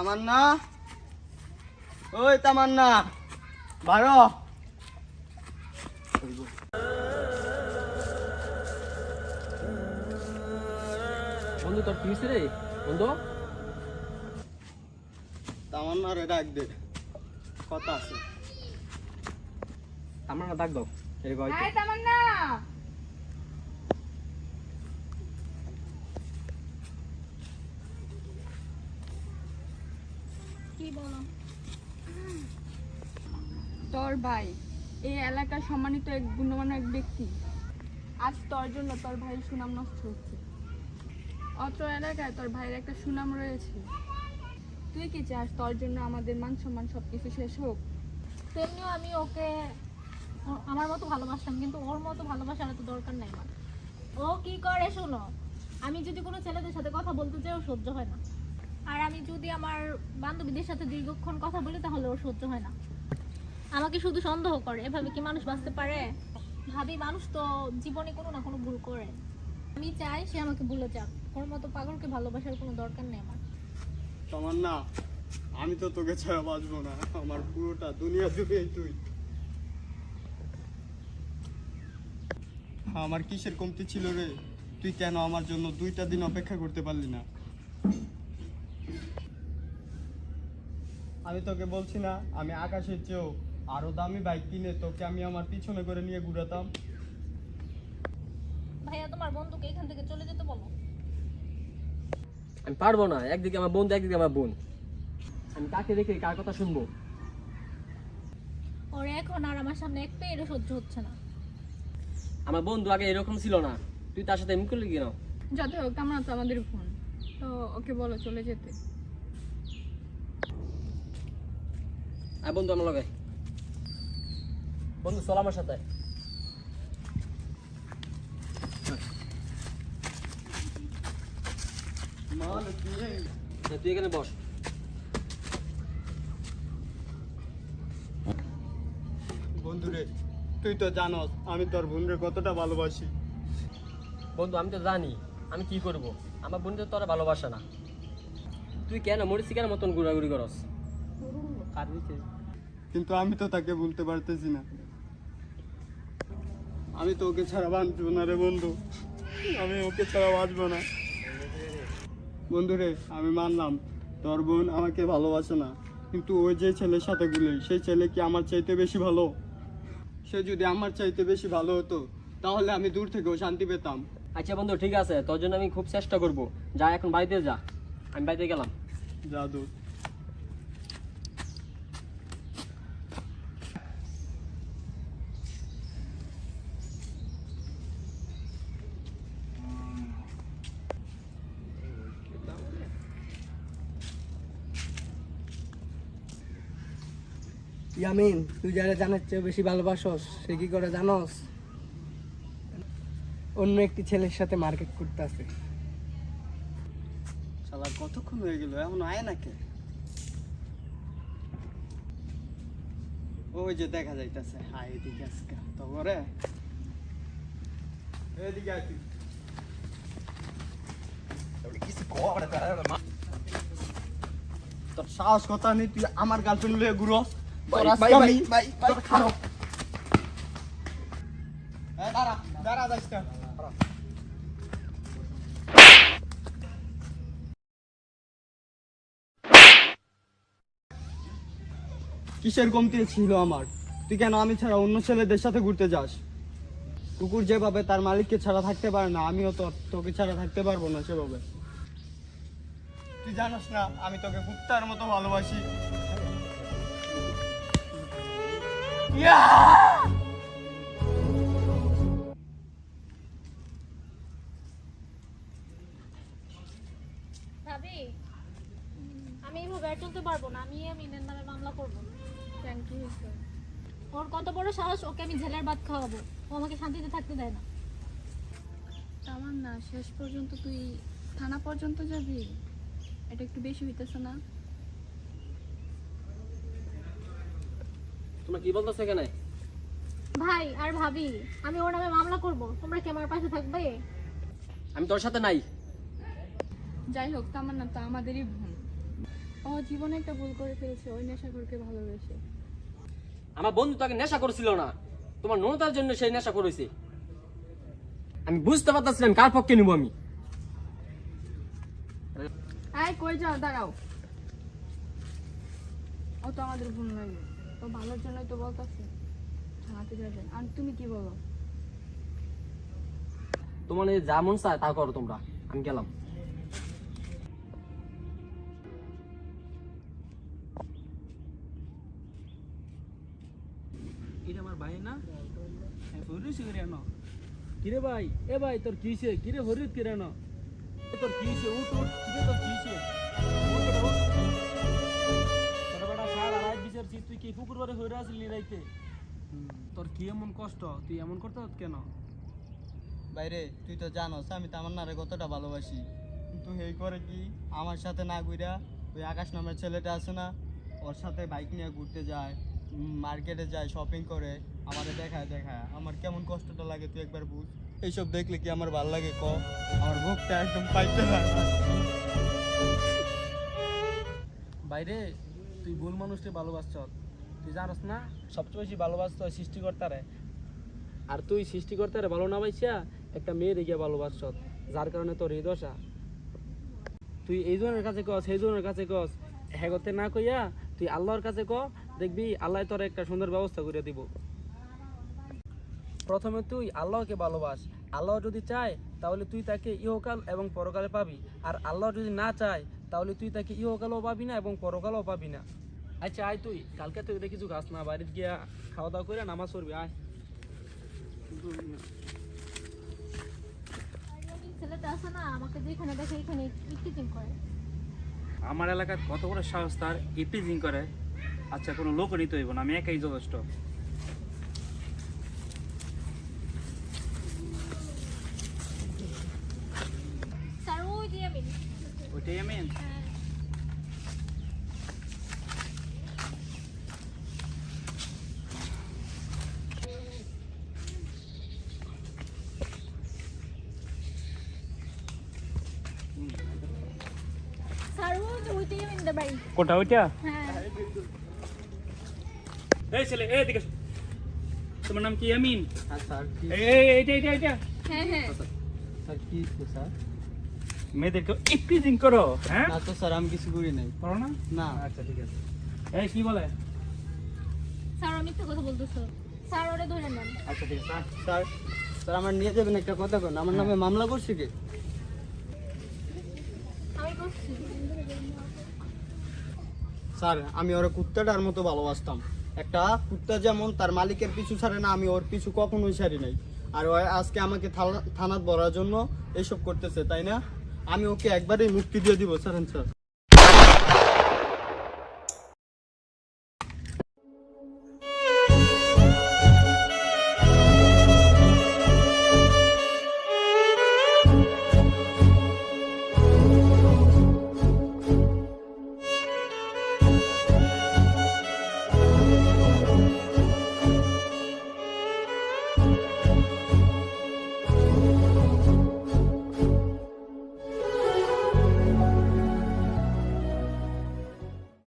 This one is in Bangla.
তামান্না, ওই তামান্না, বারো। বন্ধু তোর কি হয়েছে রে বন্ধু? তামান্না রে ডাক দে, কথা আছে। আমার না ডাক দাও। হাই তামান্না, কি বলো? তোর ভাই এই এলাকার সম্মানিত এক গুণবান এক ব্যক্তি, আজ তোর জন্য তোর ভাইয়ের সুনাম নষ্ট হচ্ছে। অত্র এলাকায় তোর ভাইয়ের একটা সুনাম রয়েছে। তুই কি চাস তোর জন্য আমাদের মান সম্মান সবকিছু শেষ হোক? তেমনিও আমি ওকে আমার মতো ভালোবাসতাম, কিন্তু ওর মতো ভালোবাসার তো দরকার নাই আমার। ও কি করে শোনো, আমি যদি কোনো ছেলেদের সাথে কথা বলতে চাই ও সহ্য হয় না, আর আমি যদি আমার বান্ধবীদের সাথে দীর্ঘক্ষণ কথা বলি তাহলে ওর সহ্য হয় না। আমাকে শুধু সন্দেহ করে। এভাবে কি মানুষ বাঁচতে পারে? ভাবি মানুষ তো জীবনে কোনো না কোনো ভুল করে। আমি চাই সে আমাকে ভুলে যাক। ওর মতো পাগলকে ভালোবাসার কোনো দরকার নেই আমার। তামান্না, আমি তো তোকে ছাড়া বাঁচবো না। আমার পুরোটা দুনিয়া জুড়ে তুই। আমার কিসের কমতি ছিল রে? তুই কেন আমার জন্য 2টা দিন অপেক্ষা করতে পারলি না? আমি তোকে বলছি না, আমি আকাশের চেয়েও আরো দামি বাইক কিনে তোকে আমি আমার পিছনে করে নিয়ে ঘুরাতাম। ভাইয়া তোমার বন্ধুকে এখান থেকে চলে যেতে বলো। আমি পারবো না, একদিকে আমার বন্ধু একদিকে আমার বোন, আমি কাকে দেখে কার কথা শুনবো? ওর এখন আর আমার সামনে এক পেয়েরও সহ্য হচ্ছে না। আমার বন্ধু আগে এরকম ছিল না, তুই তার সাথে এমনি করলি কেন? যাতে হোক আমরা তো আমাদের ফোন, তো ওকে বলো চলে যেতে। আর বন্ধু আমার লগে, বন্ধু চল আমার সাথে। তুই এখানে বস। বন্ধুরে, তুই তো জানস আমি তোর বোনরে কতটা ভালোবাসি। বন্ধু আমি তো জানি আমি কি করব, আমার বন্ধু তো তোরা ভালোবাসে না। তুই কেন মরিচিকার মতন ঘুরাঘুরি করস? কিন্তু আমি তো তাকে বলতে পারতেছি না। আমি তো ওকে ছাড়া বাঁচবো না রে বন্ধু, আমি ওকে ছাড়া বাঁচবো না। বন্ধুরে, আমি মানলাম তোর বোন আমাকে ভালোবাসে না, কিন্তু ওই যে ছেলের সাথে গুলে সেই ছেলে কি আমার চাইতে বেশি ভালো? সে যদি আমার চাইতে বেশি ভালো হতো তাহলে আমি দূর থেকেও শান্তি পেতাম। আচ্ছা বন্ধু ঠিক আছে, তোর জন্য আমি খুব চেষ্টা করব। যা এখন বাড়িতে যা, আমি বাড়িতে গেলাম। জাদু ইয়ামিন, তুই যারা জানার চেয়ে বেশি ভালোবাসস সে কি করে জানস? অন্য একটি ছেলের সাথে মার্কেট করতে আছে। শালা কতক্ষণ হয়ে গেল, এখন আয় না কে? ওই যে দেখা যাইতেছে, হাই এদিকে আজকে তো করে এদিকে আয় তুই। তোর সাহস কথা নেই, তুই আমার গার্লফ্রেন্ড লয়ে ঘুরস? দাঁড়া যাইস না। কিসের কমতি ছিল আমার? তুই কেন আমি ছাড়া অন্য ছেলেদের সাথে ঘুরতে যাস? কুকুর যেভাবে তার মালিককে ছাড়া থাকতে পারে না, আমিও তো তোকে ছাড়া থাকতে পারবো না সেভাবে। তুই জানাস না আমি তোকে কুত্তার মতো ভালোবাসি। ভাবি আমি এইভাবে আর চলতে পারবো না। আমি মিনের নামে মামলা করবো। Thank you sir. ওর কত বড় সাহস, ওকে আমি জেলের ভাত খাওয়াবো। ও আমাকে শান্তিতে থাকতে দেয় না। তামান্না, শেষ পর্যন্ত তুই থানা পর্যন্ত যাবি? এটা একটু বেশি হইতেছে না? তোমরা কি বলতেছো এখানে? ভাই আর ভাবি, আমি ওর নামে মামলা করব। তোমরা কি আমার পাশে থাকবে? আমি তোর সাথে নাই। যাই হোক তামান্না তো আমাদেরই বোন, ও জীবনে একটা ভুল করে ফেলেছে ওই নেশাখোরকে ভালোবেসে। আমার বন্ধু তাকে নেশা করেছিল না, তোমার ননতার জন্য সেই নেশা করেছে। আমি বুঝতে পারতেছিলাম কার পক্ষে নিব আমি। আয় কই যাও, দাঁড়াও। ও তো আমাদের ভুল লাগে, ও ভালোর জন্যই তো বলতেছে থানাতে যাবে। আর তুমি কি বলো? তোমার এই যা মন চায় তা করো তোমরা, আমি গেলাম। এটা আমার ভাই না? হরিস করে আনো। কিরে ভাই, এ ভাই তোর কিসে? কিরে হরিত কিরে আনো? তোর কিসে? উঠ উঠ, কিরে তোর কিসে? তোর বেটা সারা রাত বিচারছি, তুই কি পুকুর হইরা আসলি রাইতে? তোর কি এমন কষ্ট? তুই এমন করতে কেন? বাইরে তুই তো জানোস আমি তামান্নারে কতটা ভালোবাসি, কিন্তু এই করে কি আমার সাথে না ঘুরা ওই আকাশ নামের ছেলেটা আছে না, ওর সাথে বাইক নিয়ে ঘুরতে যায়, মার্কেটে যায়, শপিং করে, আমারে দেখায় দেখায় আমার কেমন কষ্টটা লাগে তুই একবার বুঝ। এইসব দেখলে কি আমার ভালো লাগে ক? আমার বুকটা একদম পাইতে লাগে। বাইরে তুই ভুল মানুষকে ভালোবাসছ। তুই জানোস না সবচেয়ে বেশি ভালোবাসত সৃষ্টিকর্তারে। আর তুই সৃষ্টিকর্তারে ভালো না বাইসা একটা মেয়ে দেখিয়া ভালোবাসছ, যার কারণে তোর এই দশা। তুই এই জনের কাছে কস, সেই জনের কাছে কস, হ্যাঁ করতে না কইয়া তুই আল্লাহর কাছে ক, দেখবি আল্লাহ তোর একটা সুন্দর ব্যবস্থা করে দিব। প্রথমে তুই আল্লাহকে ভালোবাস। আল্লাহ যদি চায় তাহলে তুই তাকে ইহকাল এবং পরকালে পাবি, আর আল্লাহ যদি না চায় তাহলে তুই তাকে ইহকালও পাবি না এবং পরকালও পাবি না। আচ্ছা আয়, তুই কালকে তুই কিছু খাস না, বাড়িতে গিয়া খাওয়া দাওয়া করে নামাজ পড়বি। আয়। ছেলেটা আছে না, আমাকে যেখানে দেখে এখানে ইফটিজিং করে। আমার এলাকার কত বড় সাহস তার ইপিজিং করে। আচ্ছা কোনো লোক নিতে হইব না, আমি একাই যথেষ্ট। স্যার ওই যে আমি। ওইটাই আমি। হ্যাঁ। স্যার ওইটাই আমি বাড়ি। কোনটা ওইটা? হ্যাঁ। এই ছেলে এই দিকে এসো। তোমার নাম কি? আমিন? আর স্যার কি? এইটা এইটা এইটা হ্যাঁ হ্যাঁ স্যার কি স্যার? মেয়েদেরকে ইপিজিং করো? হ্যাঁ না তো স্যার আমি কিছু করি নাই। করো না? না আচ্ছা ঠিক আছে। এই কি বলে? স্যার আমি মিথ্যা কথা বলতেছো। স্যার ওরে ধরে নেন। আচ্ছা ঠিক আছে। স্যার, স্যার আমার নিয়ে যাবেন একটা কথা কোন, আমার নামে মামলা করছে কে? আমি করছি। স্যার আমি ওর কুত্তাটার মতো ভালোবাসতাম। একটা কুত্তা যেমন তার মালিকের পিছু ছাড়ে না, আমি ওর পিছু কখনোই ছাড়ি নাই। আর ও আজকে আমাকে থানাত ভরার জন্য এইসব করতেছে, তাই না? আমি ওকে একবারেই মুক্তি দিয়ে দিব স্যার। স্যার